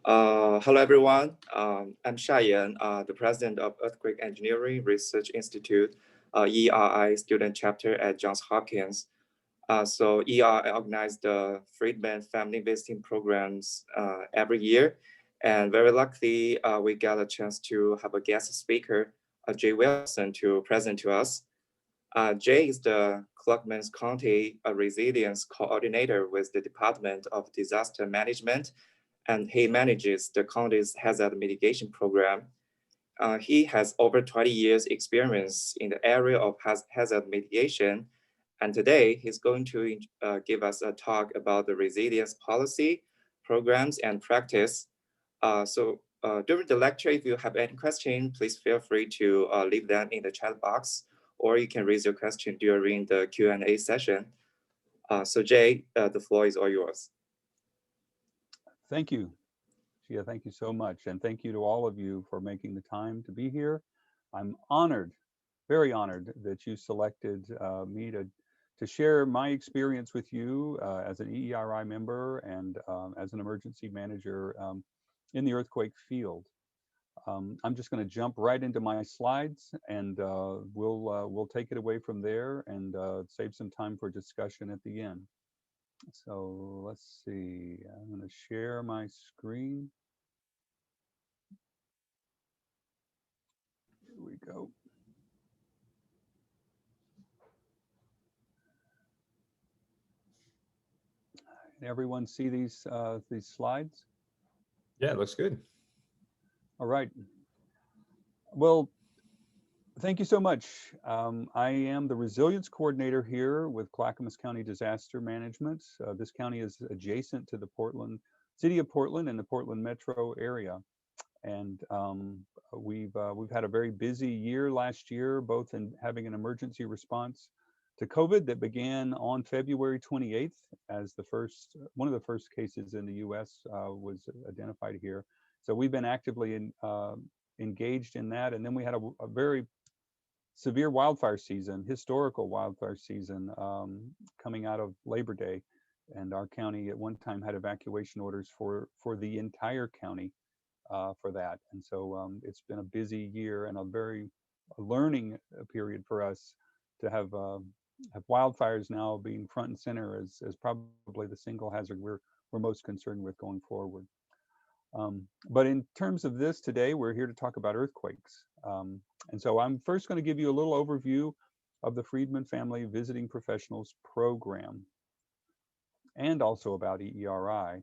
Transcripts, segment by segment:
Hello, everyone. I'm Shayan, the president of Earthquake Engineering Research Institute, ERI student chapter at Johns Hopkins. So ERI organizes the Friedman Family Visiting Programs every year. And very luckily, we got a chance to have a guest speaker, Jay Wilson, to present to us. Jay is the Clackamas County Resilience Coordinator with the Department of Disaster Management, and he manages the county's hazard mitigation program. He has over 20 years experience in the area of hazard mitigation, and today he's going to give us a talk about the resilience policy, programs, and practice. During the lecture, if you have any question, please feel free to leave them in the chat box, or you can raise your question during the Q&A session. So Jay, the floor is all yours. Thank you. Shia, thank you so much. And thank you to all of you for making the time to be here. I'm honored, very honored that you selected me to share my experience with you as an EERI member and as an emergency manager in the earthquake field. I'm just going to jump right into my slides, and we'll take it away from there and save some time for discussion at the end. So let's see, I'm going to share my screen. Here we go. Can everyone see these slides? Yeah, it looks good. All right. Well, thank you so much. I am the resilience coordinator here with Clackamas County Disaster Management. This county is adjacent to the city of Portland and the Portland metro area. And we've had a very busy year last year, both in having an emergency response to COVID that began on February 28th as one of the first cases in the US was identified here. So we've been actively engaged in that. And then we had a very severe wildfire season, historical wildfire season coming out of Labor Day. And our county at one time had evacuation orders for the entire county for that. And so it's been a busy year and a learning period for us to have wildfires now being front and center as probably the single hazard we're most concerned with going forward. But in terms of this today, we're here to talk about earthquakes. And so I'm first going to give you a little overview of the Friedman Family Visiting Professionals Program and also about EERI.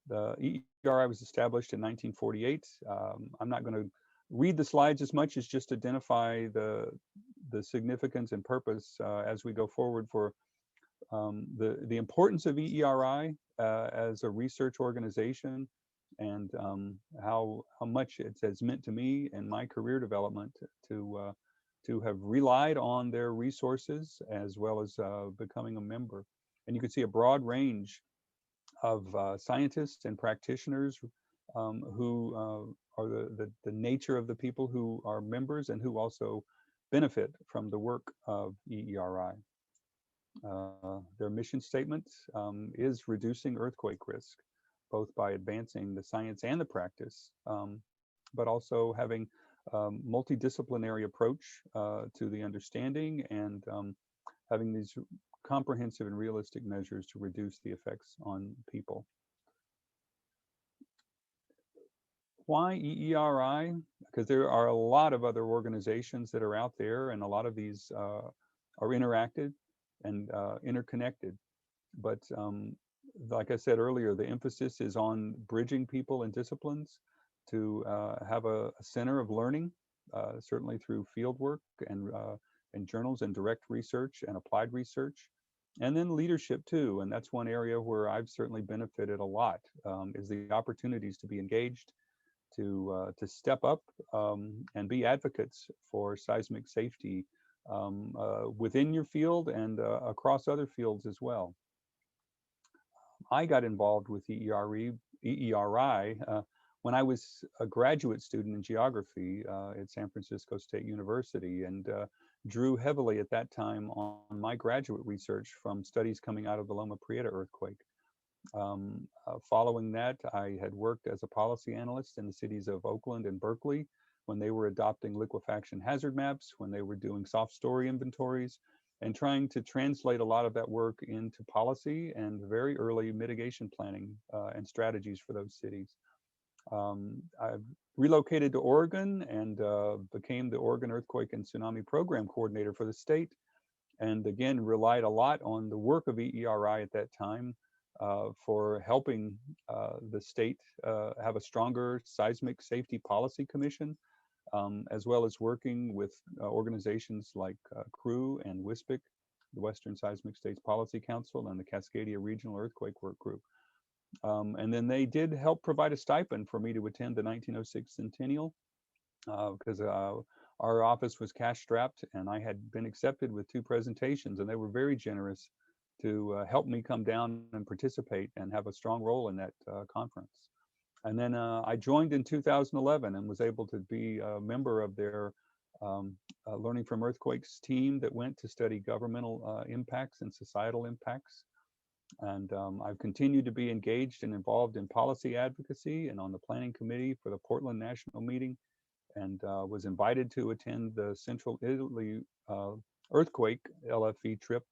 The EERI was established in 1948. I'm not going to read the slides as much as just identify the significance and purpose as we go forward for the importance of EERI as a research organization, and how much it has meant to me and my career development to have relied on their resources as well as becoming a member. And you can see a broad range of scientists and practitioners who are the nature of the people who are members and who also benefit from the work of EERI. Their mission statement is reducing earthquake risk, both by advancing the science and the practice, but also having a multidisciplinary approach to the understanding and having these comprehensive and realistic measures to reduce the effects on people. Why EERI? Because there are a lot of other organizations that are out there, and a lot of these are interacted and interconnected. But like I said earlier, the emphasis is on bridging people and disciplines to have a center of learning, certainly through field work and journals and direct research and applied research, and then leadership too. And that's one area where I've certainly benefited a lot, is the opportunities to be engaged, to step up and be advocates for seismic safety within your field and across other fields as well. I got involved with EERI when I was a graduate student in geography at San Francisco State University, and drew heavily at that time on my graduate research from studies coming out of the Loma Prieta earthquake. Following that, I had worked as a policy analyst in the cities of Oakland and Berkeley when they were adopting liquefaction hazard maps, when they were doing soft story inventories, and trying to translate a lot of that work into policy and very early mitigation planning and strategies for those cities. I relocated to Oregon and became the Oregon Earthquake and Tsunami Program Coordinator for the state, and again relied a lot on the work of EERI at that time for helping the state have a stronger seismic safety policy commission, as well as working with organizations like CREW and WSPIC, the Western Seismic States Policy Council, and the Cascadia Regional Earthquake Work Group. And then they did help provide a stipend for me to attend the 1906 centennial because our office was cash strapped and I had been accepted with 2 presentations, and they were very generous to help me come down and participate and have a strong role in that conference. And then I joined in 2011 and was able to be a member of their Learning from Earthquakes team that went to study governmental impacts and societal impacts. And I've continued to be engaged and involved in policy advocacy and on the planning committee for the Portland National Meeting, and was invited to attend the Central Italy earthquake LFE trip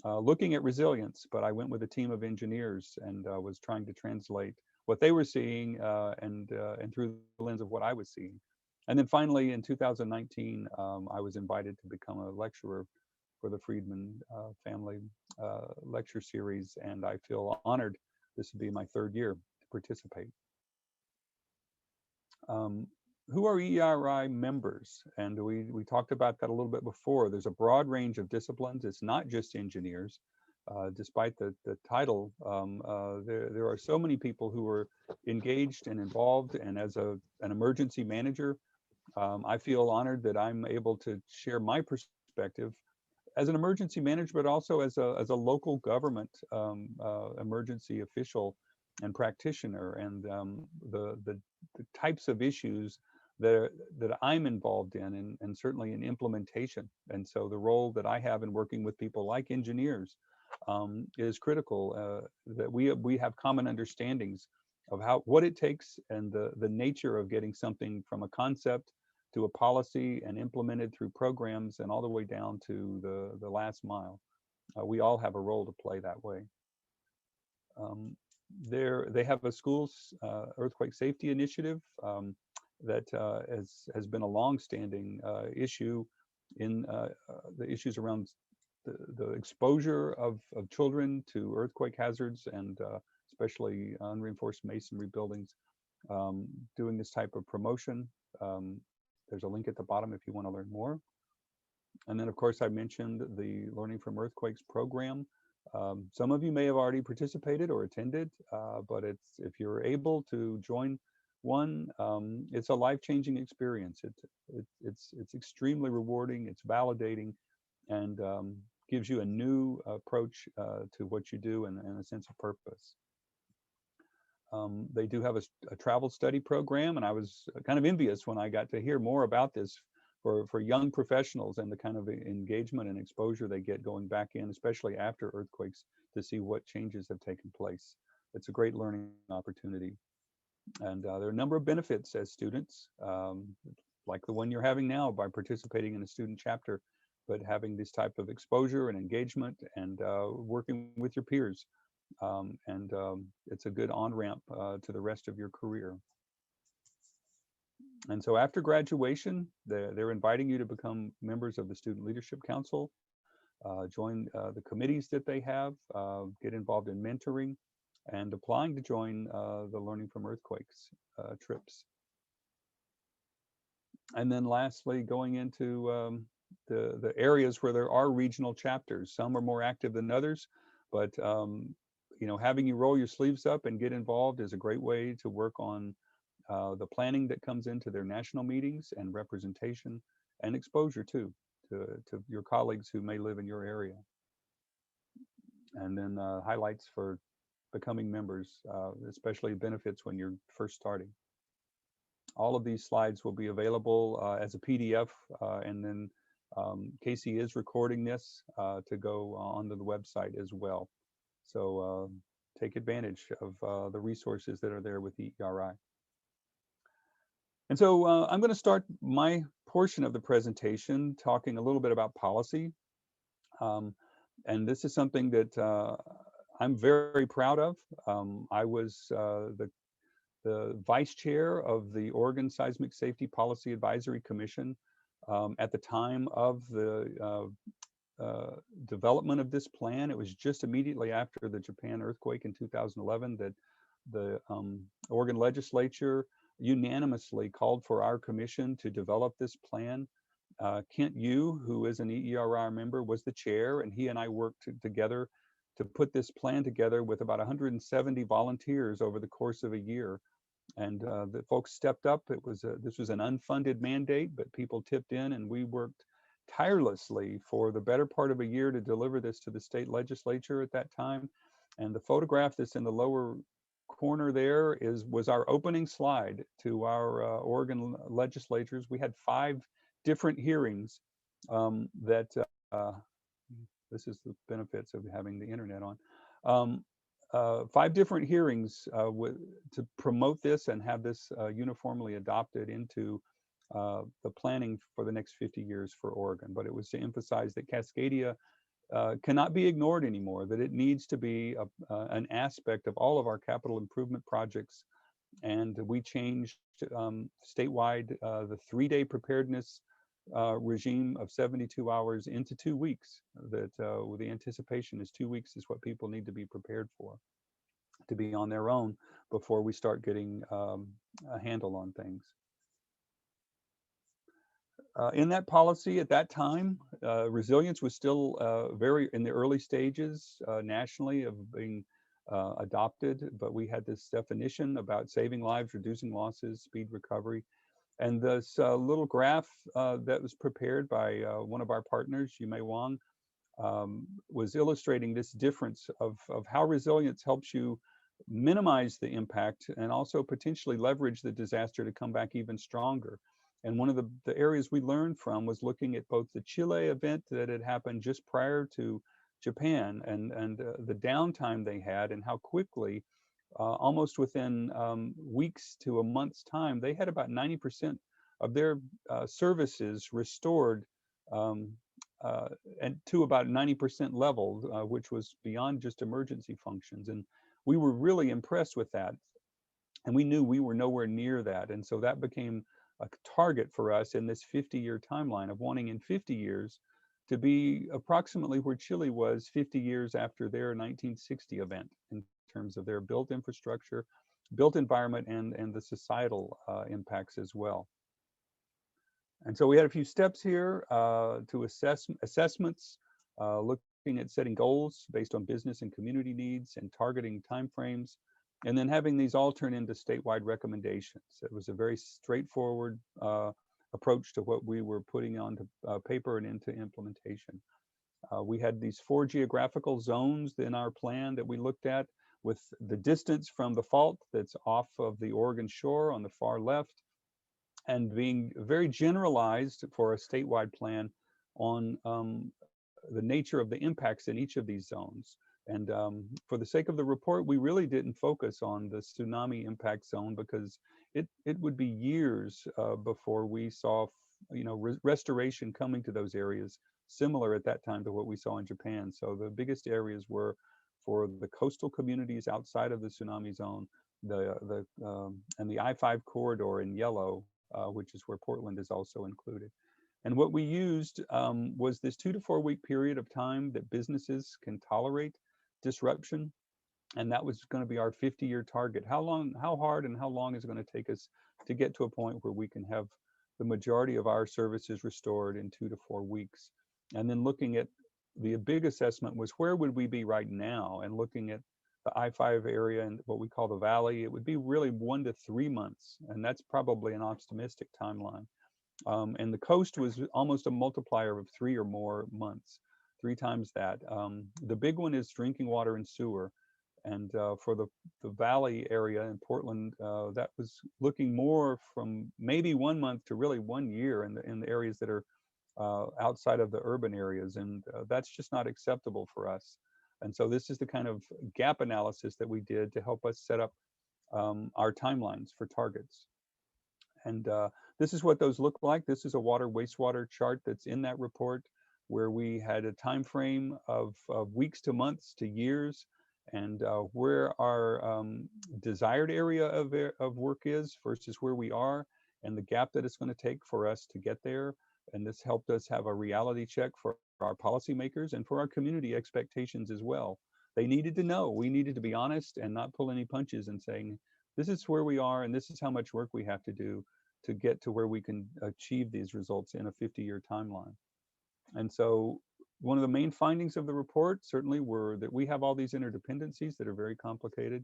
looking at resilience, but I went with a team of engineers and was trying to translate what they were seeing and through the lens of what I was seeing. And then finally in 2019, I was invited to become a lecturer for the Friedman Family Lecture Series, and I feel honored. This will be my 3rd year to participate. Who are EERI members? And we talked about that a little bit before. There's a broad range of disciplines. It's not just engineers. Despite the title, there are so many people who are engaged and involved. And as an emergency manager, I feel honored that I'm able to share my perspective as an emergency manager, but also as a local government emergency official and practitioner, and the types of issues that I'm involved in, and certainly in implementation. And so the role that I have in working with people like engineers is critical, that we have common understandings of what it takes and the nature of getting something from a concept to a policy and implemented through programs and all the way down to the last mile. We all have a role to play that way. They have a schools earthquake safety initiative that has been a long-standing issue in the issues around the exposure of children to earthquake hazards, and especially unreinforced masonry buildings, doing this type of promotion. There's a link at the bottom if you want to learn more. And then, of course, I mentioned the Learning from Earthquakes program. Some of you may have already participated or attended, but if you're able to join one, it's a life-changing experience. It's extremely rewarding, it's validating, and gives you a new approach to what you do and a sense of purpose. They do have a travel study program, and I was kind of envious when I got to hear more about this for young professionals and the kind of engagement and exposure they get going back in, especially after earthquakes, to see what changes have taken place. It's a great learning opportunity. And there are a number of benefits as students, like the one you're having now by participating in a student chapter, but having this type of exposure and engagement and working with your peers. It's a good on-ramp to the rest of your career. And so after graduation, they're inviting you to become members of the Student Leadership Council, join the committees that they have, get involved in mentoring, and applying to join the Learning from Earthquakes trips. And then lastly, going into the areas where there are regional chapters. Some are more active than others, but having you roll your sleeves up and get involved is a great way to work on the planning that comes into their national meetings, and representation and exposure too to your colleagues who may live in your area. And then highlights for becoming members, especially benefits when you're first starting. All of these slides will be available as a PDF, and then Casey is recording this to go onto the website as well. So take advantage of the resources that are there with EERI. And so I'm going to start my portion of the presentation talking a little bit about policy. And this is something that I'm very proud of. I was the vice chair of the Oregon Seismic Safety Policy Advisory Commission at the time of the development of this plan. It was just immediately after the Japan earthquake in 2011 that the Oregon legislature unanimously called for our commission to develop this plan. Kent Yu, who is an EERI member, was the chair, and he and I worked together to put this plan together with about 170 volunteers over the course of a year. And the folks stepped up. This was an unfunded mandate, but people tipped in, and we worked tirelessly for the better part of a year to deliver this to the state legislature at that time. And the photograph that's in the lower corner there was our opening slide to our Oregon legislatures. We had 5 different hearings that this is the benefits of having the internet on. 5 different hearings to promote this and have this uniformly adopted into the planning for the next 50 years for Oregon. But it was to emphasize that Cascadia cannot be ignored anymore, that it needs to be an aspect of all of our capital improvement projects. And we changed statewide the 3-day preparedness regime of 72 hours into 2 weeks. That the anticipation is 2 weeks is what people need to be prepared for, to be on their own before we start getting a handle on things. In that policy at that time, resilience was still very in the early stages nationally of being adopted, but we had this definition about saving lives, reducing losses, speed recovery. And this little graph that was prepared by one of our partners, Yumei Wang, was illustrating this difference of how resilience helps you minimize the impact and also potentially leverage the disaster to come back even stronger. And one of the areas we learned from was looking at both the Chile event that had happened just prior to Japan and the downtime they had, and how quickly, almost within weeks to a month's time, they had about 90% of their services restored and to about 90% level, which was beyond just emergency functions. And we were really impressed with that. And we knew we were nowhere near that. And so that became a target for us in this 50-year timeline of wanting in 50 years to be approximately where Chile was 50 years after their 1960 event in terms of their built infrastructure, built environment, and the societal impacts as well. And so we had a few steps here to assessments, looking at setting goals based on business and community needs and targeting timeframes, and then having these all turn into statewide recommendations. It was a very straightforward approach to what we were putting onto paper and into implementation. We had these 4 geographical zones in our plan that we looked at, with the distance from the fault that's off of the Oregon shore on the far left, and being very generalized for a statewide plan on the nature of the impacts in each of these zones. And for the sake of the report, we really didn't focus on the tsunami impact zone because it would be years before we saw, restoration coming to those areas, similar at that time to what we saw in Japan. So the biggest areas were for the coastal communities outside of the tsunami zone, and the I-5 corridor in yellow, which is where Portland is also included. And what we used was this 2 to 4 week period of time that businesses can tolerate disruption. And that was going to be our 50-year target. How hard and how long is it going to take us to get to a point where we can have the majority of our services restored in 2 to 4 weeks? And then looking at the big assessment was, where would we be right now? And looking at the I-5 area and what we call the valley, it would be really 1 to 3 months. And that's probably an optimistic timeline. And the coast was almost a multiplier of 3 or more months, 3 times that. The big one is drinking water and sewer. And for the valley area in Portland, that was looking more from maybe 1 month to really 1 year in the areas that are outside of the urban areas. And that's just not acceptable for us. And so this is the kind of gap analysis that we did to help us set up our timelines for targets. And this is what those look like. This is a water wastewater chart that's in that report, where we had a time frame of weeks to months to years, and where our desired area of work is versus where we are, and the gap that it's going to take for us to get there. And this helped us have a reality check for our policymakers and for our community expectations as well. They needed to know. We needed to be honest and not pull any punches and saying, this is where we are and this is how much work we have to do to get to where we can achieve these results in a 50-year timeline. And so one of the main findings of the report certainly were that we have all these interdependencies that are very complicated,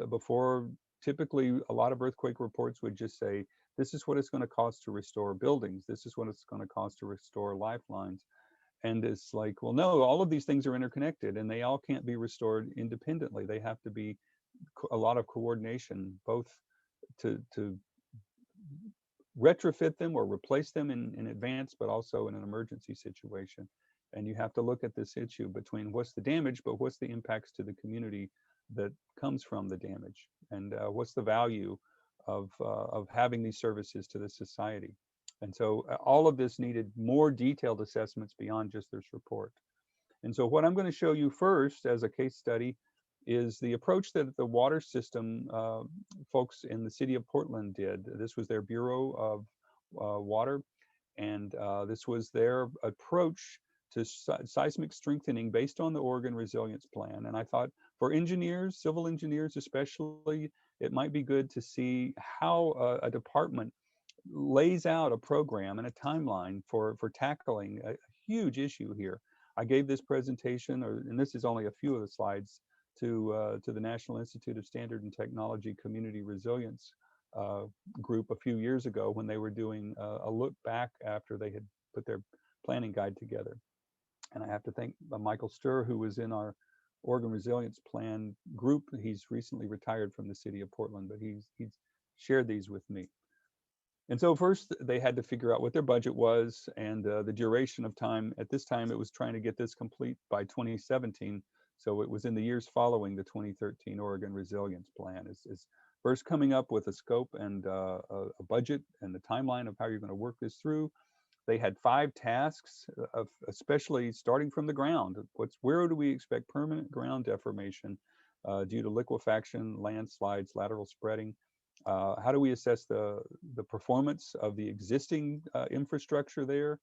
before typically a lot of earthquake reports would just say, this is what it's going to cost to restore buildings. This is what it's going to cost to restore lifelines. And it's like, well, no, all of these things are interconnected and they all can't be restored independently. They have to be a lot of coordination, both to retrofit them or replace them in advance, but also in an emergency situation. And you have to look at this issue between what's the damage, but what's the impacts to the community that comes from the damage, and what's the value of having these services to the society. And so all of this needed more detailed assessments beyond just this report. And so what I'm going to show you first as a case study is the approach that the water system folks in the city of Portland did. This was their Bureau of Water, and this was their approach to seismic strengthening based on the Oregon Resilience Plan. And I thought for engineers, civil engineers especially, it might be good to see how a department lays out a program and a timeline for tackling a huge issue here. I gave this presentation, and this is only a few of the slides, to the National Institute of Standard and Technology Community Resilience group a few years ago when they were doing a look back after they had put their planning guide together. And I have to thank Michael Sturr, who was in our Oregon Resilience Plan group. He's recently retired from the city of Portland, but he's shared these with me. And so first they had to figure out what their budget was and the duration of time. At this time, it was trying to get this complete by 2017. So it was in the years following the 2013 Oregon Resilience Plan. Is first coming up with a scope and a budget and the timeline of how you're going to work this through. They had 5 tasks, especially starting from the ground. Where do we expect permanent ground deformation due to liquefaction, landslides, lateral spreading? How do we assess the performance of the existing infrastructure there?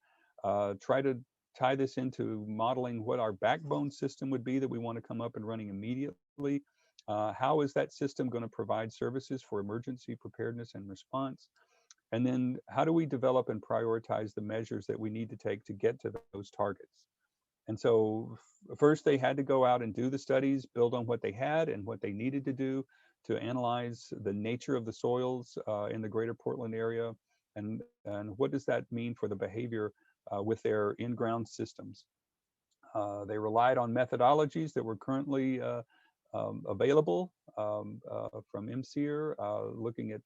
Try to tie this into modeling what our backbone system would be that we want to come up and running immediately. How is that system going to provide services for emergency preparedness and response? And then how do we develop and prioritize the measures that we need to take to get to those targets? And so first they had to go out and do the studies, build on what they had and what they needed to do to analyze the nature of the soils in the greater Portland area, and what does that mean for the behavior with their in-ground systems. They relied on methodologies that were currently available from MCER, looking at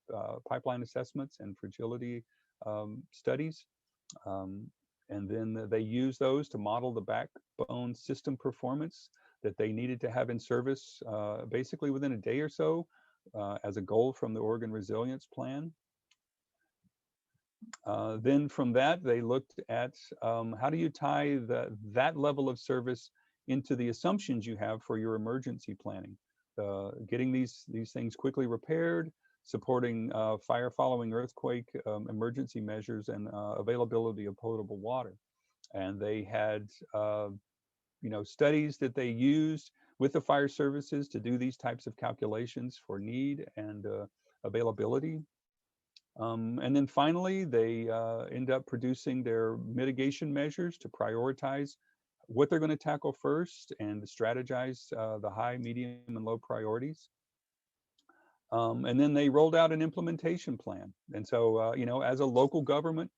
pipeline assessments and fragility studies. And then they use those to model the backbone system performance that they needed to have in service basically within a day or so as a goal from the Oregon Resilience Plan. Then from that, they looked at how do you tie that level of service into the assumptions you have for your emergency planning, getting these things quickly repaired, supporting fire following earthquake emergency measures, and availability of potable water. And they had studies that they used with the fire services to do these types of calculations for need and availability. And then finally, they end up producing their mitigation measures to prioritize what they're going to tackle first and to strategize the high, medium, and low priorities. And then they rolled out an implementation plan. And so, as a local government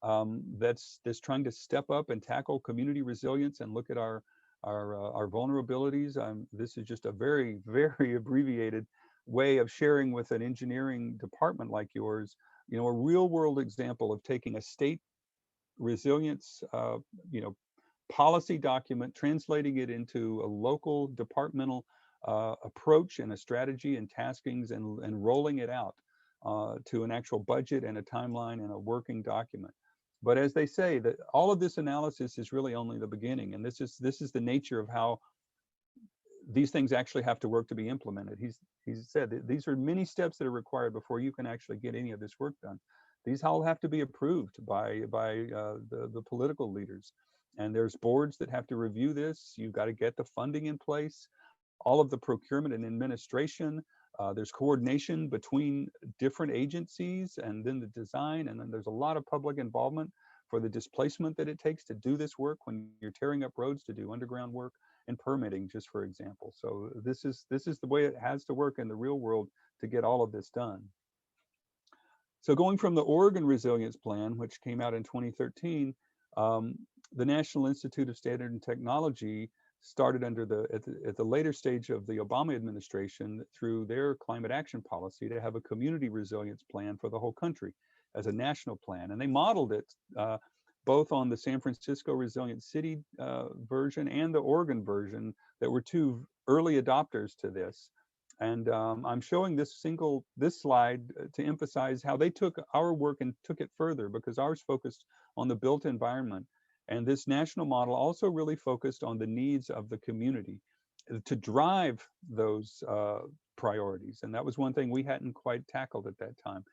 that's trying to step up and tackle community resilience and look at our vulnerabilities, this is just a very, very abbreviated way of sharing with an engineering department like yours, a real world example of taking a state resilience, policy document, translating it into a local departmental approach and a strategy and taskings, and rolling it out to an actual budget and a timeline and a working document. But as they say, that all of this analysis is really only the beginning, and this is the nature of how these things actually have to work to be implemented. He's said that these are many steps that are required before you can actually get any of this work done. These all have to be approved by the political leaders, and there's boards that have to review this. You've got to get the funding in place, all of the procurement and administration. There's coordination between different agencies, and then the design, and then there's a lot of public involvement for the displacement that it takes to do this work when you're tearing up roads to do underground work, and permitting, just for example. So this is the way it has to work in the real world to get all of this done. So going from the Oregon Resilience Plan, which came out in 2013, the National Institute of Standard and Technology started under at the later stage of the Obama administration through their climate action policy to have a community resilience plan for the whole country as a national plan. And they modeled it both on the San Francisco Resilient City version and the Oregon version that were two early adopters to this. And I'm showing this slide to emphasize how they took our work and took it further, because ours focused on the built environment. And this national model also really focused on the needs of the community to drive those priorities. And that was one thing we hadn't quite tackled at that time.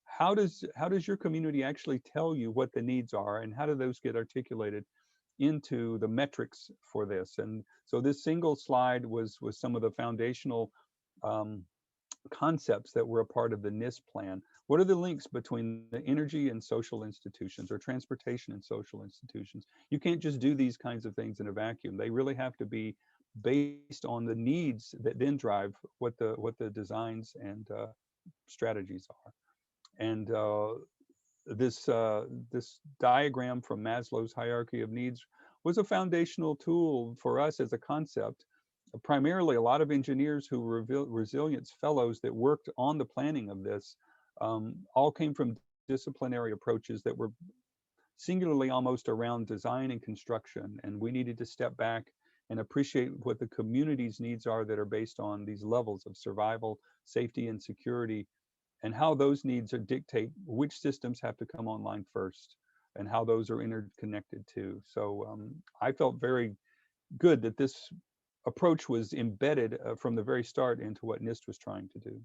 How does your community actually tell you what the needs are, and how do those get articulated into the metrics for this? And so this single slide was some of the foundational concepts that were a part of the NIST plan. What are the links between the energy and social institutions, or transportation and social institutions? You can't just do these kinds of things in a vacuum. They really have to be based on the needs that then drive what the designs and strategies are. And this diagram from Maslow's hierarchy of needs was a foundational tool for us as a concept. Primarily, a lot of engineers who were resilience fellows that worked on the planning of this all came from disciplinary approaches that were singularly almost around design and construction. And we needed to step back and appreciate what the community's needs are that are based on these levels of survival, safety, and security, and how those needs dictate which systems have to come online first, and how those are interconnected too. So I felt very good that this approach was embedded from the very start into what NIST was trying to do.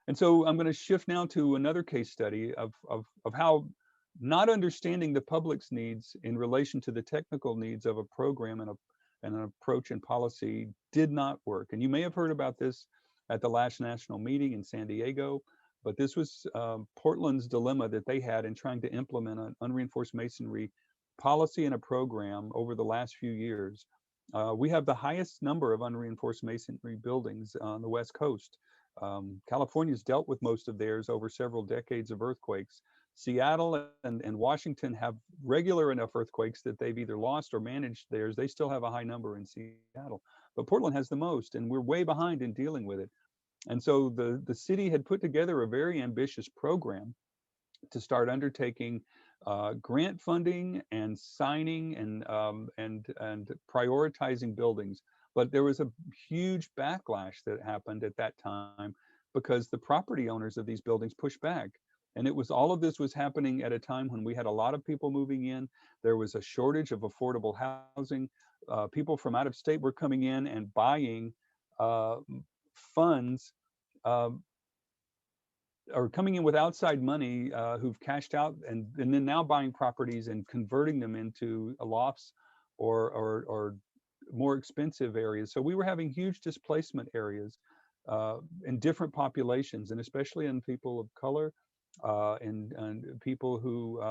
And so I'm going to shift now to another case study of how not understanding the public's needs in relation to the technical needs of a program and an approach and policy did not work. And you may have heard about this at the last national meeting in San Diego, but this was Portland's dilemma that they had in trying to implement an unreinforced masonry policy and a program over the last few years. We have the highest number of unreinforced masonry buildings on the West Coast. California's dealt with most of theirs over several decades of earthquakes. Seattle and Washington have regular enough earthquakes that they've either lost or managed theirs. They still have a high number in Seattle, but Portland has the most, and we're way behind in dealing with it. And so the city had put together a very ambitious program to start undertaking grant funding and signing and prioritizing buildings. But there was a huge backlash that happened at that time because the property owners of these buildings pushed back. And all of this was happening at a time when we had a lot of people moving in. There was a shortage of affordable housing. People from out of state were coming in and buying funds, or coming in with outside money who've cashed out and then now buying properties and converting them into lofts or more expensive areas. So we were having huge displacement areas in different populations, and especially in people of color and people who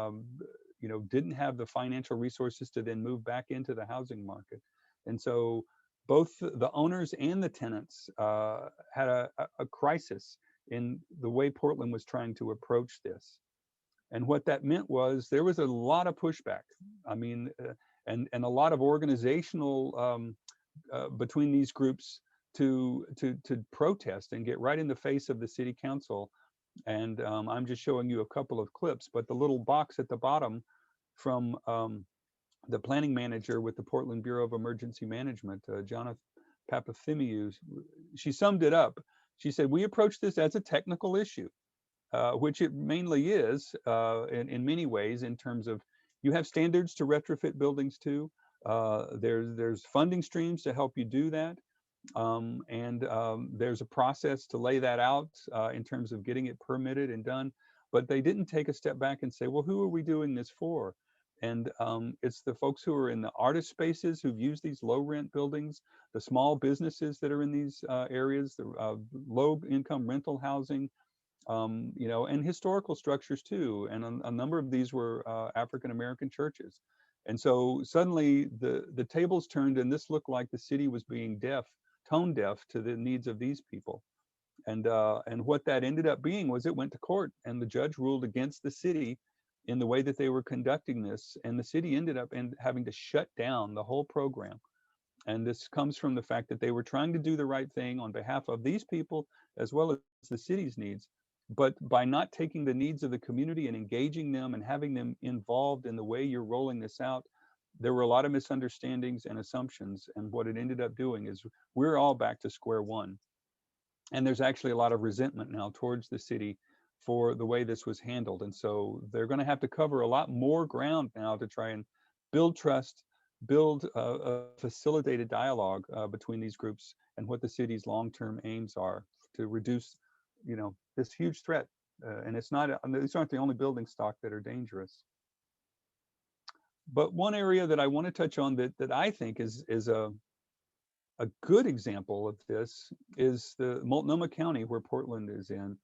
didn't have the financial resources to then move back into the housing market. And so both the owners and the tenants had a crisis in the way Portland was trying to approach this. And what that meant was there was a lot of pushback. I mean, and a lot of organizational between these groups to protest and get right in the face of the city council. And I'm just showing you a couple of clips, but the little box at the bottom from the planning manager with the Portland Bureau of Emergency Management, Jonathan Papafimiou, she summed it up. She said, we approach this as a technical issue, which it mainly is in many ways in terms of you have standards to retrofit buildings to. There's funding streams to help you do that. There's a process to lay that out in terms of getting it permitted and done. But they didn't take a step back and say, well, who are we doing this for? And it's the folks who are in the artist spaces who've used these low rent buildings, the small businesses that are in these areas, the low income rental housing, and historical structures too. And a number of these were African American churches. And so suddenly the tables turned, and this looked like the city was being tone deaf to the needs of these people. And what that ended up being was it went to court, and the judge ruled against the city in the way that they were conducting this. And the city ended up having to shut down the whole program. And this comes from the fact that they were trying to do the right thing on behalf of these people as well as the city's needs. But by not taking the needs of the community and engaging them and having them involved in the way you're rolling this out, there were a lot of misunderstandings and assumptions. And what it ended up doing is we're all back to square one. And there's actually a lot of resentment now towards the city for the way this was handled. And so they're going to have to cover a lot more ground now to try and build trust, build a facilitated dialogue between these groups and what the city's long-term aims are to reduce, this huge threat. And these aren't the only building stock that are dangerous. But one area that I want to touch on that I think is a good example of this is the Multnomah County, where Portland is in,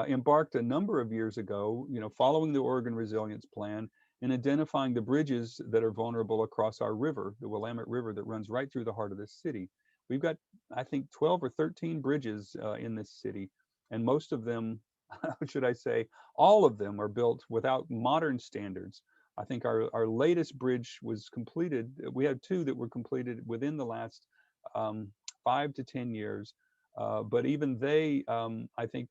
embarked a number of years ago, following the Oregon Resilience Plan, in identifying the bridges that are vulnerable across our river, the Willamette River, that runs right through the heart of this city. We've got, I think, 12 or 13 bridges in this city, and most of them, should I say, all of them are built without modern standards. I think our latest bridge was completed. We had two that were completed within the last 5 to 10 years, but even they, I think,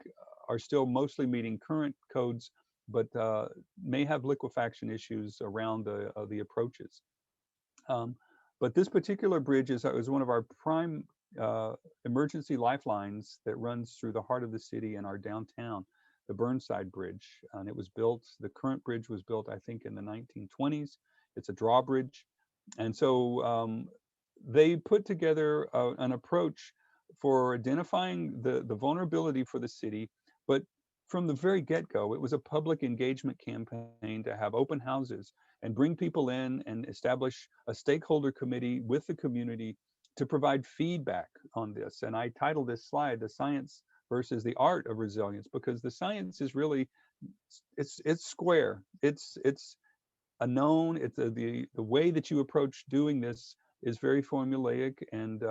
are still mostly meeting current codes, but may have liquefaction issues around the approaches. But this particular bridge is one of our prime emergency lifelines that runs through the heart of the city and our downtown, the Burnside Bridge. And it was built, the current bridge was built, I think, in the 1920s. It's a drawbridge. And so they put together an approach for identifying the vulnerability for the city, but from the very get-go, it was a public engagement campaign to have open houses and bring people in and establish a stakeholder committee with the community to provide feedback on this. And I titled this slide, "The Science versus the Art of Resilience," because the science is really, it's square. It's a known, it's the way that you approach doing this is very formulaic, and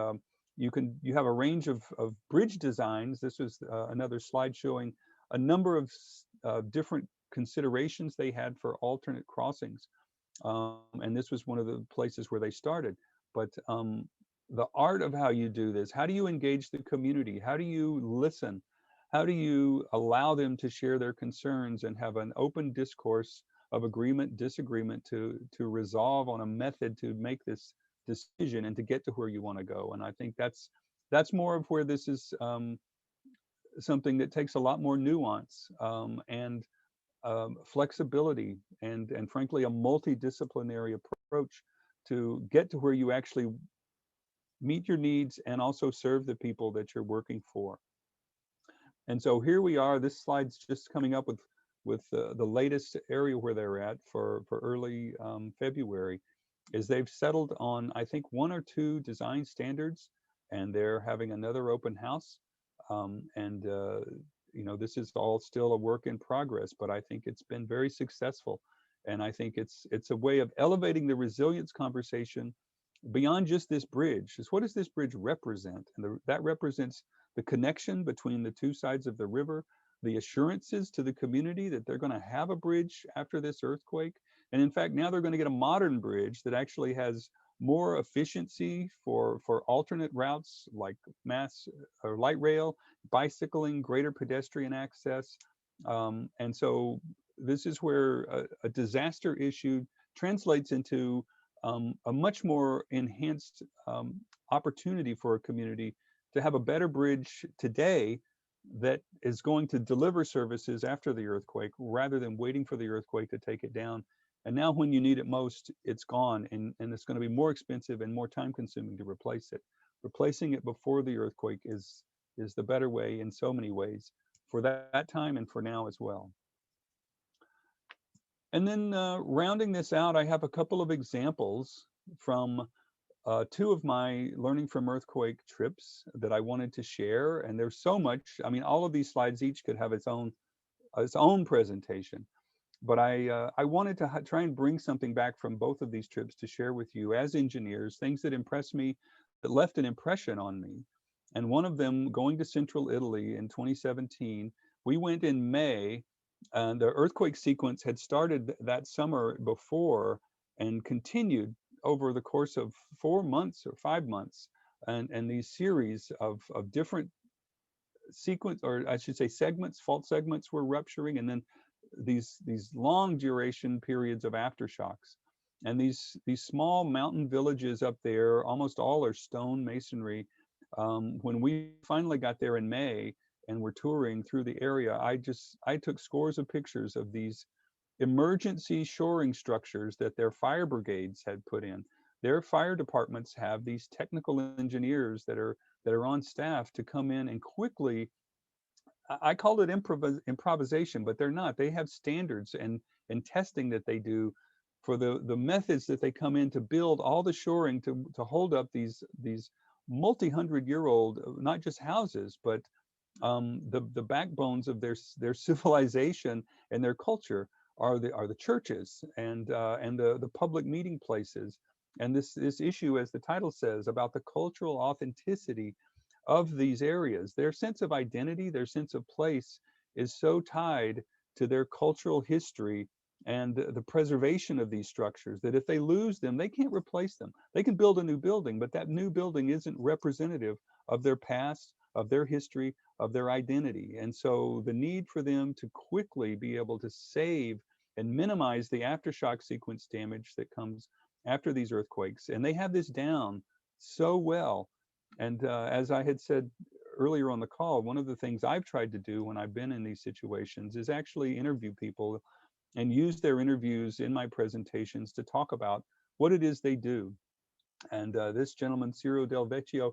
you have a range of bridge designs. This was another slide showing a number of different considerations they had for alternate crossings. And this was one of the places where they started. But the art of how you do this, how do you engage the community? How do you listen? How do you allow them to share their concerns and have an open discourse of agreement, disagreement to resolve on a method to make this decision and to get to where you want to go? And I think that's more of where this is something that takes a lot more nuance and flexibility and frankly a multidisciplinary approach to get to where you actually meet your needs and also serve the people that you're working for. And so here we are. This slide's just coming up with the latest area where they're at for early February, is they've settled on, I think, 1 or 2 design standards, and they're having another open house. This is all still a work in progress, but I think it's been very successful. And I think it's a way of elevating the resilience conversation beyond just this bridge. Is what does this bridge represent? And that represents the connection between the 2 sides of the river, the assurances to the community that they're going to have a bridge after this earthquake. And in fact, now they're going to get a modern bridge that actually has more efficiency for alternate routes like mass or light rail, bicycling, greater pedestrian access. And so this is where a disaster issue translates into a much more enhanced opportunity for a community to have a better bridge today that is going to deliver services after the earthquake rather than waiting for the earthquake to take it down. And now when you need it most, it's gone, and it's going to be more expensive and more time consuming to replace it. Replacing it before the earthquake is the better way in so many ways for that time and for now as well. And then rounding this out, I have a couple of examples from two of my learning from earthquake trips that I wanted to share. And there's so much. I mean, all of these slides each could have its own presentation. But I wanted to try and bring something back from both of these trips to share with you as engineers, things that impressed me, that left an impression on me. And one of them, going to Central Italy in 2017, we went in May, and the earthquake sequence had started that summer before and continued over the course of 4 months or 5 months. And these series of different sequence, or I should say segments, fault segments were rupturing, and then these long duration periods of aftershocks. And these small mountain villages up there, almost all are stone masonry. When we finally got there in May and were touring through the area, I took scores of pictures of these emergency shoring structures that their fire brigades had put in. Their fire departments have these technical engineers that are on staff to come in and quickly, I called it improvisation, but they're not. They have standards and testing that they do for the methods that they come in to build all the shoring to hold up these multi-hundred-year-old, not just houses, but the backbones of their civilization and their culture are the churches and the public meeting places. And this issue, as the title says, about the cultural authenticity of these areas. Their sense of identity, their sense of place is so tied to their cultural history and the preservation of these structures that if they lose them, they can't replace them. They can build a new building, but that new building isn't representative of their past, of their history, of their identity. And so the need for them to quickly be able to save and minimize the aftershock sequence damage that comes after these earthquakes. And they have this down so well. And as I had said earlier on the call, one of the things I've tried to do when I've been in these situations is actually interview people and use their interviews in my presentations to talk about what it is they do. And this gentleman, Ciro Del Vecchio,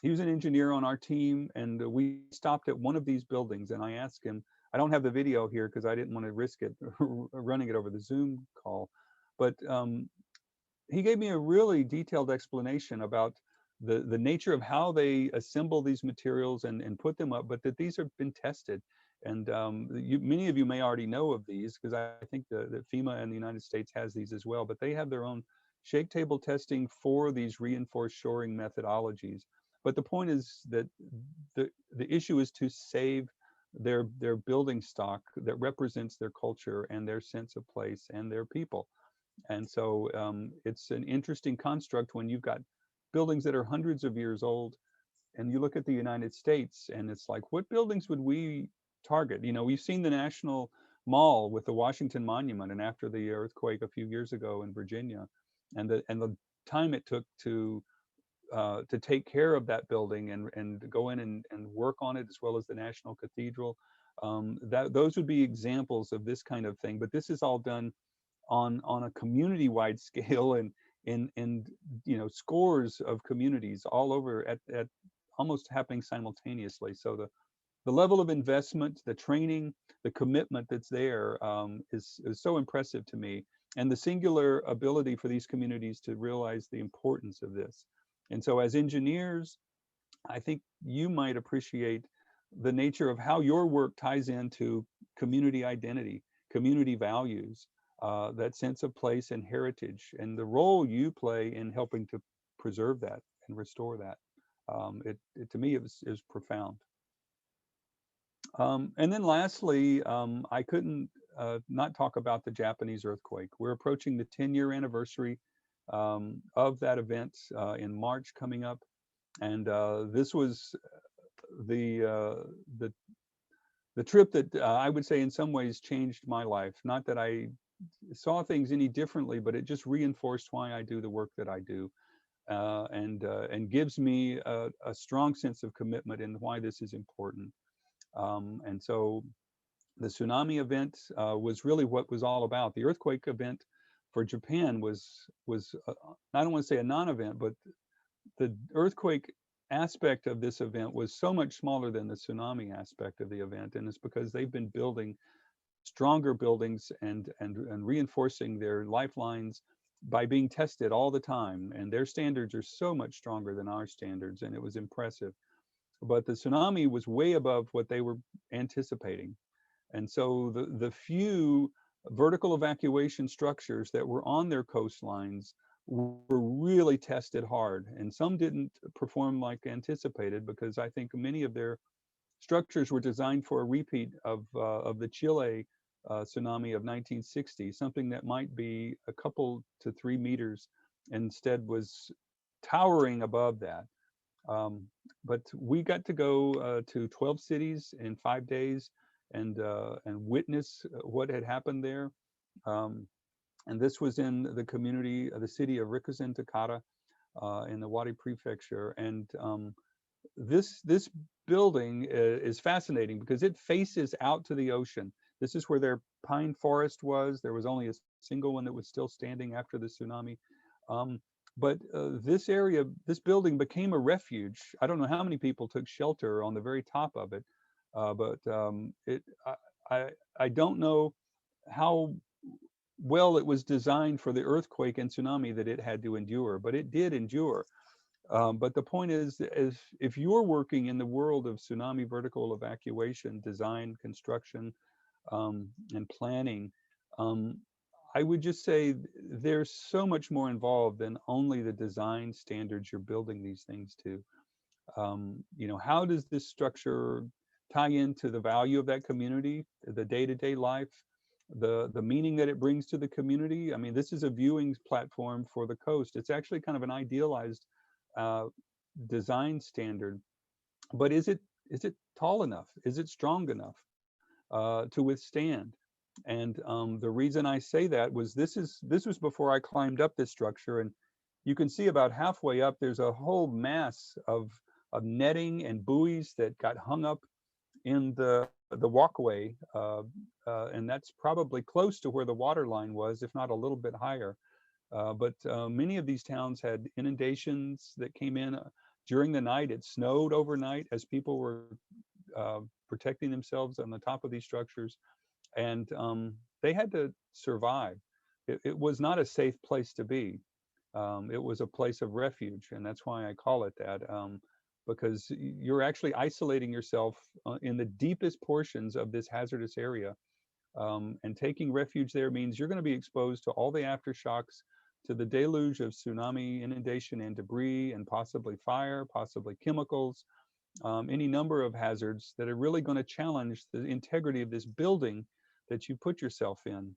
he was an engineer on our team, and we stopped at one of these buildings, and I asked him, I don't have the video here because I didn't want to risk it running it over the Zoom call, but he gave me a really detailed explanation about the nature of how they assemble these materials and put them up, but that these have been tested. And many of you may already know of these because I think that FEMA and the United States has these as well, but they have their own shake table testing for these reinforced shoring methodologies. But the point is that the issue is to save their building stock that represents their culture and their sense of place and their people. And so it's an interesting construct when you've got buildings that are hundreds of years old, and you look at the United States, and it's like, what buildings would we target? You know, we've seen the National Mall with the Washington Monument, and after the earthquake a few years ago in Virginia, and the time it took to take care of that building and go in and work on it, as well as the National Cathedral. Those would be examples of this kind of thing. But this is all done on a community-wide scale and in scores of communities all over at almost happening simultaneously. So the level of investment, the training, the commitment that's there is so impressive to me, and the singular ability for these communities to realize the importance of this. And so as engineers, I think you might appreciate the nature of how your work ties into community identity, community values, that sense of place and heritage, and the role you play in helping to preserve that and restore that. To me, it was profound. And then lastly, I couldn't not talk about the Japanese earthquake. We're approaching the 10-year anniversary of that event in March coming up. And this was the trip that I would say in some ways changed my life. Not that I saw things any differently, but it just reinforced why I do the work that I do, and gives me a strong sense of commitment in why this is important. And so the tsunami event was really what was all about. The earthquake event for Japan was I don't want to say a non-event, but the earthquake aspect of this event was so much smaller than the tsunami aspect of the event, and it's because they've been building stronger buildings and reinforcing their lifelines by being tested all the time, and their standards are so much stronger than our standards, and it was impressive. But the tsunami was way above what they were anticipating, and so the few vertical evacuation structures that were on their coastlines were really tested hard, and some didn't perform like anticipated, because I think many of their structures were designed for a repeat of the Chile tsunami of 1960, something that might be a couple to 3 meters, and instead was towering above that. But we got to go to 12 cities in 5 days and witness what had happened there. And this was in the community, the city of Rikuzen Takata in the Wadi Prefecture. And this building is fascinating because it faces out to the ocean. This is where their pine forest was. There was only a single one that was still standing after the tsunami. But this area, this building became a refuge. I don't know how many people took shelter on the very top of it, but I don't know how well it was designed for the earthquake and tsunami that it had to endure, but it did endure. But the point is, if you're working in the world of tsunami vertical evacuation, design, construction, and planning, I would just say there's so much more involved than only the design standards you're building these things to. How does this structure tie into the value of that community, the day-to-day life, the meaning that it brings to the community? I mean, this is a viewing platform for the coast. It's actually kind of an idealized design standard, but is it tall enough? Is it strong enough to withstand? And the reason I say that was this was before I climbed up this structure, and you can see about halfway up there's a whole mass of netting and buoys that got hung up in the walkway, and that's probably close to where the water line was, if not a little bit higher. But many of these towns had inundations that came in during the night. It snowed overnight as people were protecting themselves on the top of these structures, and they had to survive. It was not a safe place to be. It was a place of refuge, and that's why I call it that, because you're actually isolating yourself in the deepest portions of this hazardous area. And taking refuge there means you're going to be exposed to all the aftershocks, to the deluge of tsunami, inundation, and debris, and possibly fire, possibly chemicals, any number of hazards that are really going to challenge the integrity of this building that you put yourself in.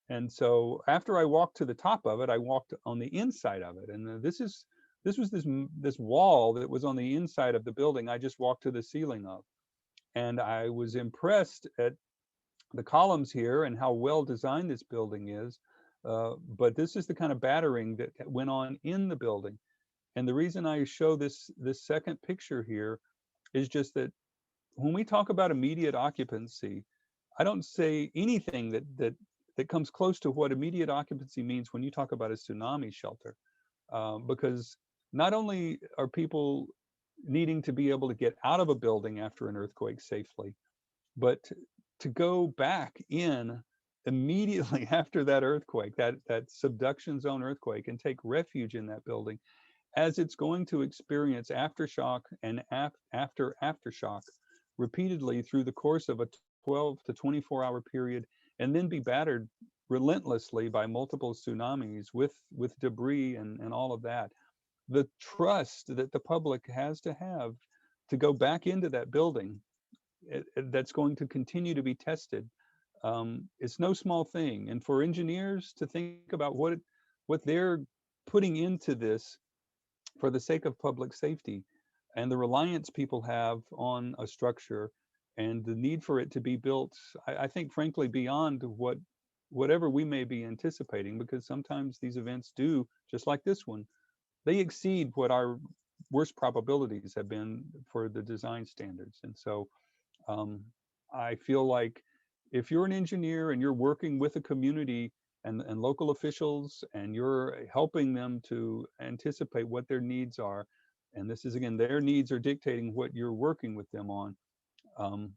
And so after I walked to the top of it, I walked on the inside of it. And this was this wall that was on the inside of the building. I just walked to the ceiling of. And I was impressed at the columns here and how well designed this building is. But this is the kind of battering that went on in the building. And the reason I show this second picture here is just that when we talk about immediate occupancy, I don't say anything that comes close to what immediate occupancy means when you talk about a tsunami shelter, because not only are people needing to be able to get out of a building after an earthquake safely, but to go back in immediately after that earthquake, that subduction zone earthquake, and take refuge in that building as it's going to experience aftershock and after aftershock repeatedly through the course of a 12 to 24 hour period, and then be battered relentlessly by multiple tsunamis with debris and all of that. The trust that the public has to go back into that building, that's going to continue to be tested. It's no small thing. And for engineers to think about what they're putting into this for the sake of public safety, and the reliance people have on a structure, and the need for it to be built, I think, frankly, beyond what whatever we may be anticipating, because sometimes these events do, just like this one, they exceed what our worst probabilities have been for the design standards. And so I feel like if you're an engineer and you're working with a community and local officials, and you're helping them to anticipate what their needs are, and this is, again, their needs are dictating what you're working with them on, um,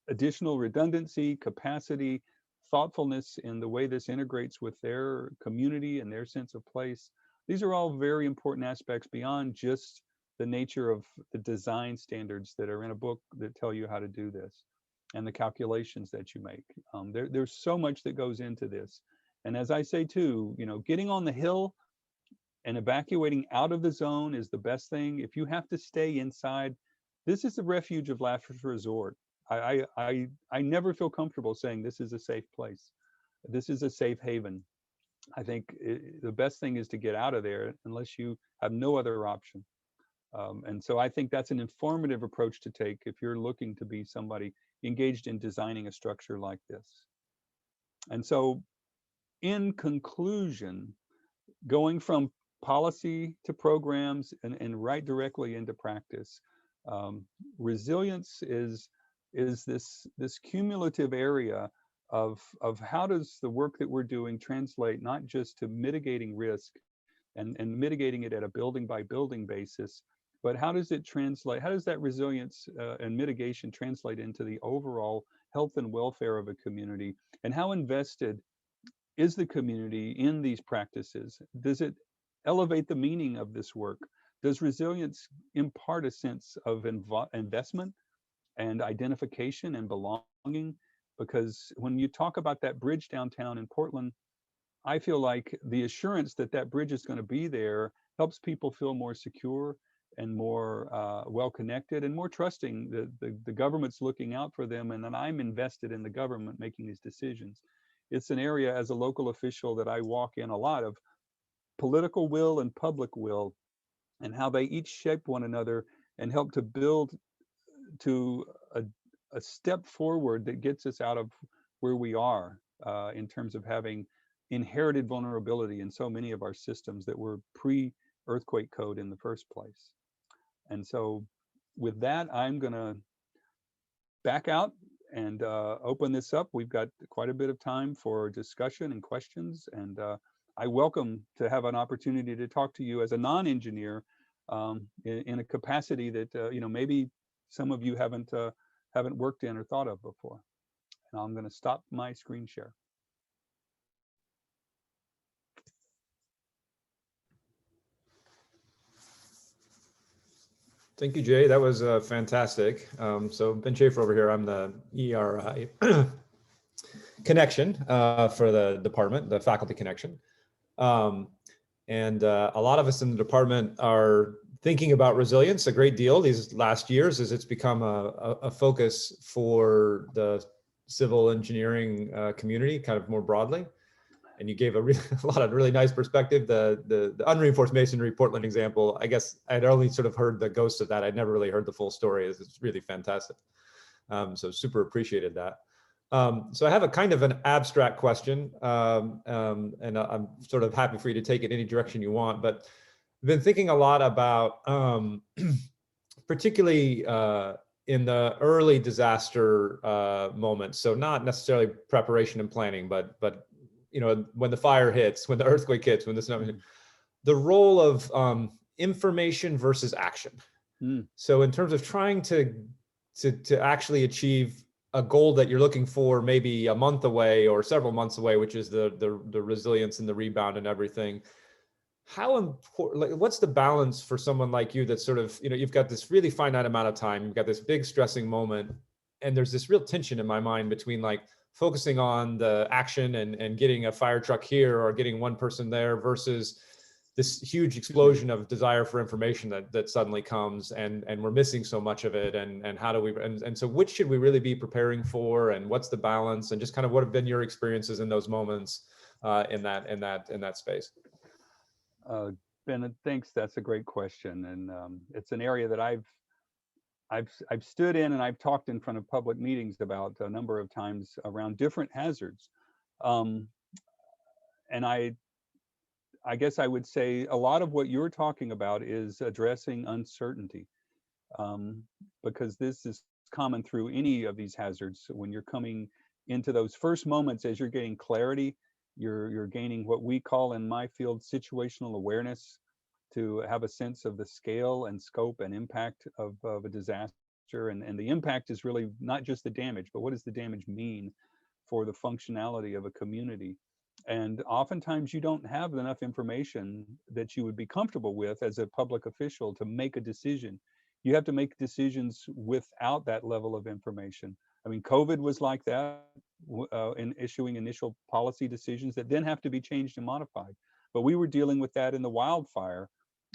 additional redundancy, capacity, thoughtfulness in the way this integrates with their community and their sense of place. These are all very important aspects beyond just the nature of the design standards that are in a book that tell you how to do this and the calculations that you make. There's so much that goes into this. And as I say too, getting on the hill and evacuating out of the zone is the best thing. If you have to stay inside, this is the refuge of last resort. I never feel comfortable saying this is a safe place. This is a safe haven. I think the best thing is to get out of there unless you have no other option. And so I think that's an informative approach to take if you're looking to be somebody engaged in designing a structure like this. And so in conclusion, going from policy to programs and right directly into practice, resilience is this cumulative area of how does the work that we're doing translate not just to mitigating risk and mitigating it at a building by building basis, but how does it translate, how does that resilience and mitigation translate into the overall health and welfare of a community, and how invested is the community in these practices? Does it elevate the meaning of this work? Does resilience impart a sense of investment and identification and belonging? Because when you talk about that bridge downtown in Portland, I feel like the assurance that that bridge is going to be there helps people feel more secure and more well-connected and more trusting that the government's looking out for them, and that I'm invested in the government making these decisions. It's an area as a local official that I walk in a lot of political will and public will, and how they each shape one another and help to build to a step forward that gets us out of where we are in terms of having inherited vulnerability in so many of our systems that were pre-earthquake code in the first place. And so with that, I'm going to back out and open this up. We've got quite a bit of time for discussion and questions, and I welcome to have an opportunity to talk to you as a non-engineer in a capacity that maybe some of you haven't worked in or thought of before. And I'm going to stop my screen share. Thank you, Jay. That was fantastic. So Ben Schaefer over here. I'm the ERI connection for the department, the faculty connection. And a lot of us in the department are thinking about resilience a great deal these last years, as it's become a focus for the civil engineering community, kind of more broadly. And you gave a lot of really nice perspective. The unreinforced masonry Portland example, I guess I'd only sort of heard the ghost of that. I'd never really heard the full story. It's really fantastic. So super appreciated that. So I have a kind of an abstract question, and I'm sort of happy for you to take it any direction you want, but I've been thinking a lot about, particularly in the early disaster moments. So not necessarily preparation and planning, but when the fire hits, when the earthquake hits, when this, the role of information versus action. So in terms of trying to actually achieve a goal that you're looking for maybe a month away or several months away, which is the resilience and the rebound and everything. How important, like, what's the balance for someone like you that's sort of, you've got this really finite amount of time, you've got this big stressing moment, and there's this real tension in my mind between like focusing on the action and getting a fire truck here or getting one person there versus this huge explosion of desire for information that suddenly comes, and we're missing so much of it, and how do we, and so which should we really be preparing for, and what's the balance, and just kind of what have been your experiences in those moments in that space? Ben, thanks. That's a great question, and it's an area that I've stood in and I've talked in front of public meetings about a number of times around different hazards. Um, and I guess I would say a lot of what you're talking about is addressing uncertainty, because this is common through any of these hazards. When you're coming into those first moments, as you're getting clarity, you're gaining what we call in my field situational awareness, to have a sense of the scale and scope and impact of a disaster. And the impact is really not just the damage, but what does the damage mean for the functionality of a community? And oftentimes you don't have enough information that you would be comfortable with as a public official to make a decision. You have to make decisions without that level of information. I mean, COVID was like that, in issuing initial policy decisions that then have to be changed and modified. But we were dealing with that in the wildfire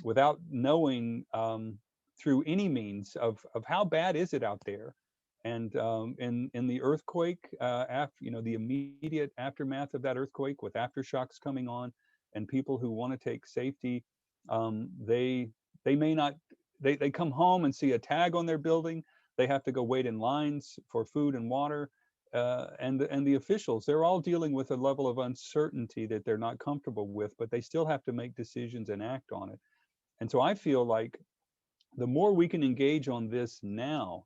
without knowing, through any means of how bad is it out there. And in the earthquake, after, the immediate aftermath of that earthquake, with aftershocks coming on, and people who want to take safety, they may not. They come home and see a tag on their building. They have to go wait in lines for food and water, and the officials, they're all dealing with a level of uncertainty that they're not comfortable with, but they still have to make decisions and act on it. And so I feel like the more we can engage on this now,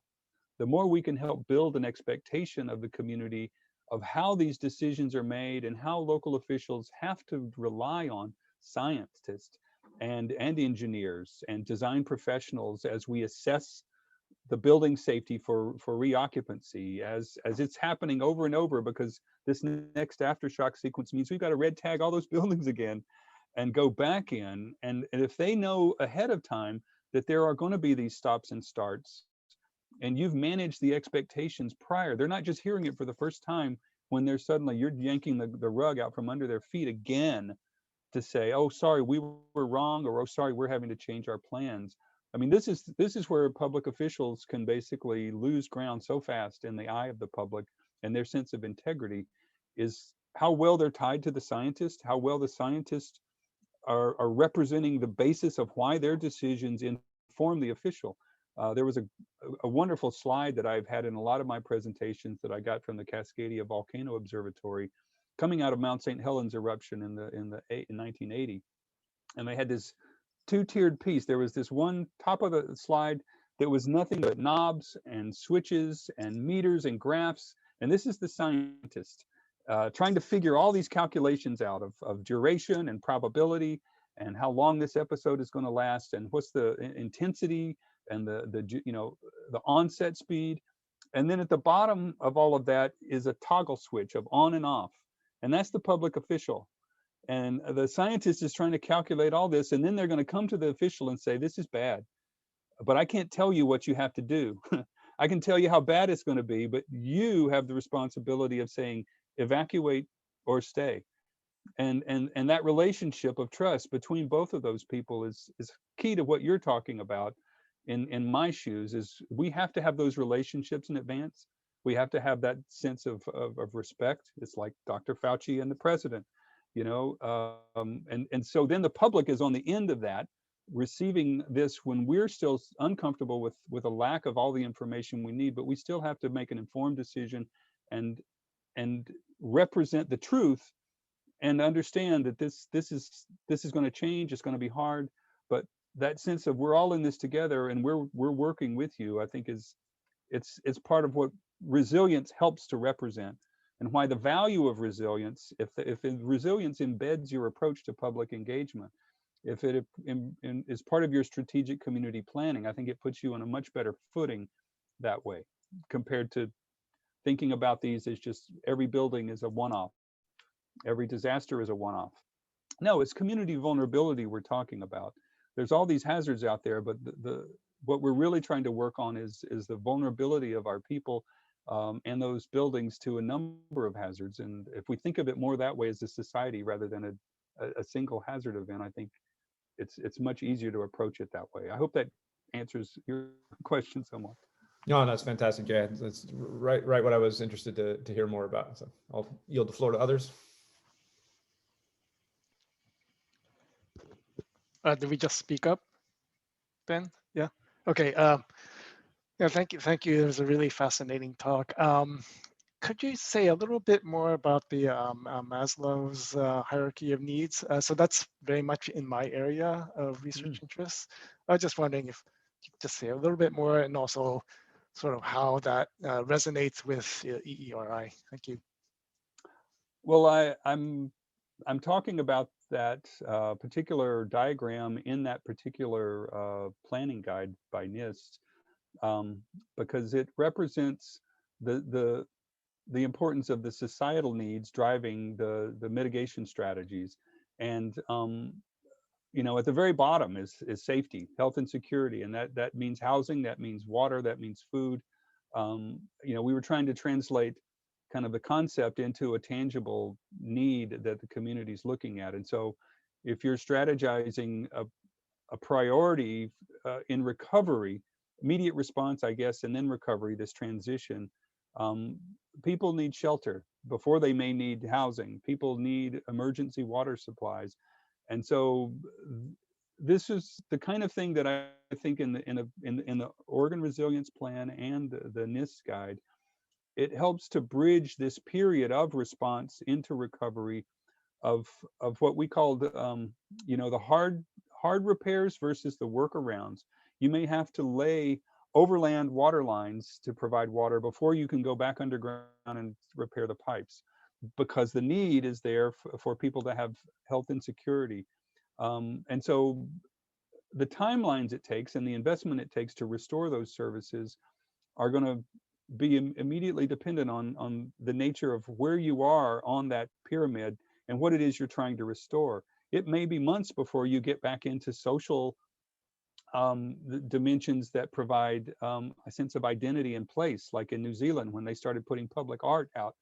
the more we can help build an expectation of the community of how these decisions are made, and how local officials have to rely on scientists and engineers and design professionals as we assess the building safety for reoccupancy, as it's happening over and over, because this next aftershock sequence means we've got to red tag all those buildings again and go back in. And if they know ahead of time that there are going to be these stops and starts, and you've managed the expectations prior, they're not just hearing it for the first time when they're suddenly, you're yanking the rug out from under their feet again to say, oh, sorry, we were wrong, or oh, sorry, we're having to change our plans. I mean, this is where public officials can basically lose ground so fast in the eye of the public, and their sense of integrity is how well they're tied to the scientists, how well the scientists are representing the basis of why their decisions inform the official. There was a wonderful slide that I've had in a lot of my presentations that I got from the Cascadia Volcano Observatory, coming out of Mount St. Helens eruption in 1980. And they had this two-tiered piece. There was this one top of the slide that was nothing but knobs and switches and meters and graphs. And this is the scientist trying to figure all these calculations out of duration and probability, and how long this episode is going to last, and what's the intensity and the onset speed. And then at the bottom of all of that is a toggle switch of on and off. And that's the public official. And the scientist is trying to calculate all this, and then they're going to come to the official and say, this is bad, but I can't tell you what you have to do. I can tell you how bad it's going to be, but you have the responsibility of saying evacuate or stay. And that relationship of trust between both of those people is key to what you're talking about. In my shoes, is we have to have those relationships in advance. We have to have that sense of respect. It's like Dr. Fauci and the president, and so then the public is on the end of that, receiving this when we're still uncomfortable with a lack of all the information we need, but we still have to make an informed decision and represent the truth, and understand that this is going to change. It's going to be hard, but that sense of we're all in this together and we're working with you, I think it's part of what resilience helps to represent, and why the value of resilience, if resilience embeds your approach to public engagement, if it is part of your strategic community planning, I think it puts you on a much better footing that way, compared to thinking about these as just every building is a one-off, every disaster is a one-off. No, it's community vulnerability we're talking about. There's all these hazards out there, but what we're really trying to work on is the vulnerability of our people, and those buildings to a number of hazards. And if we think of it more that way as a society rather than a single hazard event, I think it's much easier to approach it that way. I hope that answers your question somewhat. No, that's fantastic, Jay. That's right what I was interested to hear more about. So I'll yield the floor to others. Did we just speak up, Ben? Yeah. Okay. Yeah. Thank you. It was a really fascinating talk. Could you say a little bit more about the Maslow's hierarchy of needs? So that's very much in my area of research interests. I was just wondering if you could just say a little bit more, and also sort of how that resonates with EERI. Thank you. Well, I'm talking about that particular diagram in that particular planning guide by NIST because it represents the importance of the societal needs driving the mitigation strategies. And you know, at the very bottom is safety, health and security, and that means housing, that means water, that means food. You know, we were trying to translate kind of the concept into a tangible need that the community is looking at. And so if you're strategizing a priority in recovery, immediate response, I guess, and then recovery, this transition, people need shelter before they may need housing. People need emergency water supplies. And so this is the kind of thing that I think in the Oregon Resilience Plan and the NIST guide, it helps to bridge this period of response into recovery of what we called you know, the hard repairs versus the workarounds. You may have to lay overland water lines to provide water before you can go back underground and repair the pipes, because the need is there for people to have health and security. And so the timelines it takes and the investment it takes to restore those services are going to be immediately dependent on the nature of where you are on that pyramid and what it is you're trying to restore. It may be months before you get back into social the dimensions that provide a sense of identity and place, like in New Zealand when they started putting public art out,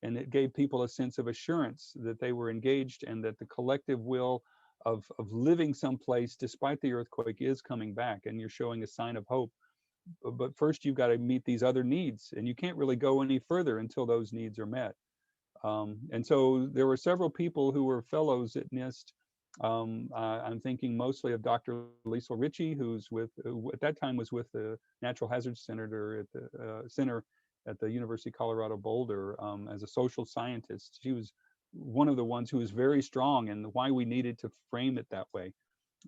and it gave people a sense of assurance that they were engaged and that the collective will of living someplace despite the earthquake is coming back, and you're showing a sign of hope. But first you've got to meet these other needs, and you can't really go any further until those needs are met. And so there were several people who were fellows at NIST. I'm thinking mostly of Dr. Liesl Ritchie, who at that time was with the Natural Hazards Center at the University of Colorado Boulder as a social scientist. She was one of the ones who was very strong in why we needed to frame it that way,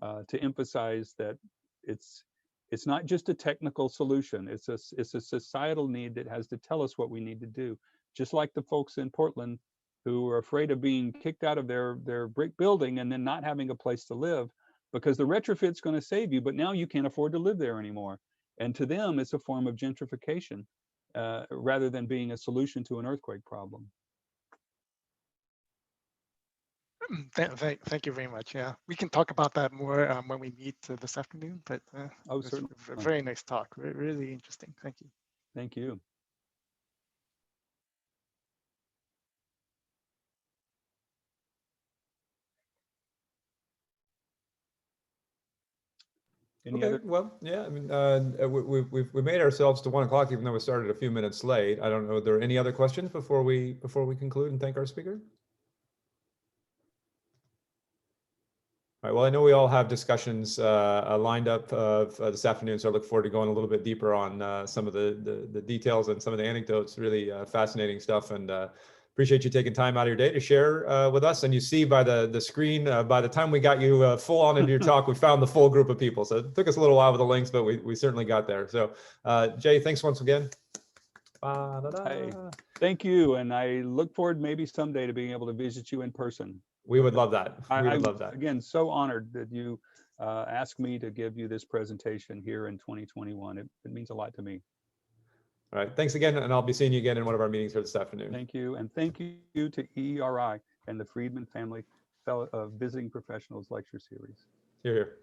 to emphasize that it's not just a technical solution. It's a societal need that has to tell us what we need to do. Just like the folks in Portland who are afraid of being kicked out of their brick building and then not having a place to live because the retrofit's going to save you, but now you can't afford to live there anymore. And to them, it's a form of gentrification rather than being a solution to an earthquake problem. Thank you very much. Yeah, we can talk about that more when we meet this afternoon. But Oh, certainly. A very nice talk. Really interesting. Thank you. Thank you. Any other? Well, yeah, I mean, we made ourselves to 1 o'clock, even though we started a few minutes late. I don't know, are there any other questions before we conclude and thank our speaker? All right, well, I know we all have discussions lined up this afternoon, so I look forward to going a little bit deeper on some of the details and some of the anecdotes. Really fascinating stuff, and appreciate you taking time out of your day to share with us. And you see by the screen, by the time we got you full on into your talk, we found the full group of people. So it took us a little while with the links, but we certainly got there. So Jay, thanks once again. Hey, thank you. And I look forward maybe someday to being able to visit you in person. We would love that. We would love that. Again, so honored that you asked me to give you this presentation here in 2021. It means a lot to me. All right, thanks again, and I'll be seeing you again in one of our meetings here this afternoon. Thank you, and thank you to EERI and the Friedman Family Visiting Professionals Lecture Series. Here, here.